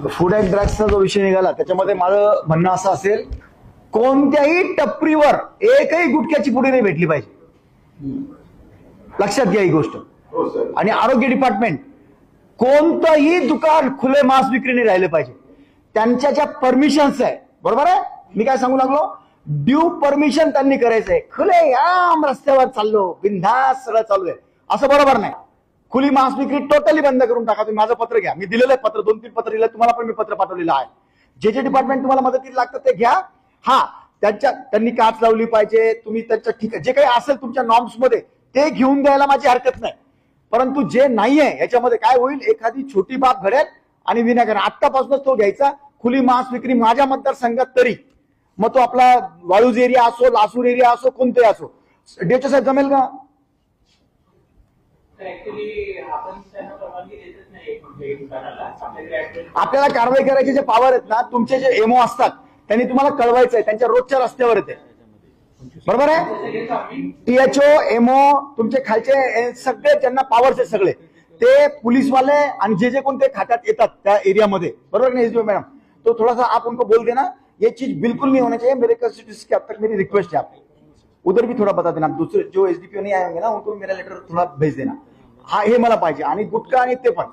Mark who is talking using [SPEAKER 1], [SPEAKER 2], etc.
[SPEAKER 1] Food and ड्रग्सचा जो विषय निघाला त्याच्यामध्ये माझं म्हणणं असं असेल, कोणत्याही टपरीवर एकही गुटख्याची पुडी नाही भेटली पाहिजे. लक्षात घ्या ही गोष्ट. आणि आरोग्य डिपार्टमेंट कोणतंही दुकान खुले मांस विक्री नाही राहिले पाहिजे. त्यांच्या ज्या परमिशन्स आहे, बरोबर आहे, मी काय सांगू लागलो, ड्यू परमिशन त्यांनी करायचंय. खुले आम रस्त्यावर चाललो, बिनधास्त सगळं चालू आहे, असं बरोबर नाही. खुली मांस विक्री टोटली बंद करून टाका. तुम्ही माझं पत्र घ्या, मी दिलेलं आहे पत्र, 2-3 पत्र दिलं, तुम्हाला पण मी पत्र पाठवलेलं आहे. जे डिपार्टमेंट तुम्हाला मदतीला लागतं ते घ्या. हा, त्यांनी काच लावली पाहिजे, तुम्ही त्यांच्या ठीक आहे जे काही असेल तुमच्या नॉर्म्स मध्ये ते घेऊन द्यायला माझी हरकत नाही. परंतु जे नाहीये याच्यामध्ये काय होईल, एखादी छोटी बाब घडेल आणि विनाकारण आत्तापासूनच तो घ्यायचा. खुली मांस विक्री माझ्या मतदारसंघात तरी, मग तो आपला वाळूज एरिया असो, लासूर एरिया असो, कोणते असो, डेचो साहेब जमेल का? आपल्याला कारवाई करायचे जे पॉवर आहेत ना, तुमचे जे एमओ असतात त्यांनी तुम्हाला कळवायचं आहे, त्यांच्या रोजच्या रस्त्यावर येते, बरोबर आहे. टीएचओ, एमओ, तुमचे खालचे सगळे ज्यांना पॉवर्स आहेत सगळे ते पुलिसवाले आणि जे कोणते खात्यात येतात त्या एरियामध्ये, बरोबर नाही एसडीओ मॅडम, तो थोड़ा सा आप उनको बोल देना ये चीज बिल्कुल नहीं होना चाहिए. मेरे कंस्टिट्यूएंसी के अब तक मेरी रिक्वेस्ट है आपको, उधर भी थोड़ा बता देना. दूसरे जो एसडीपीओ नहीं आए होंगे ना उनको मेरा लेटर थोड़ा भेज देना. हा, हे मला पाहिजे. आणि गुटखा आणि ते पण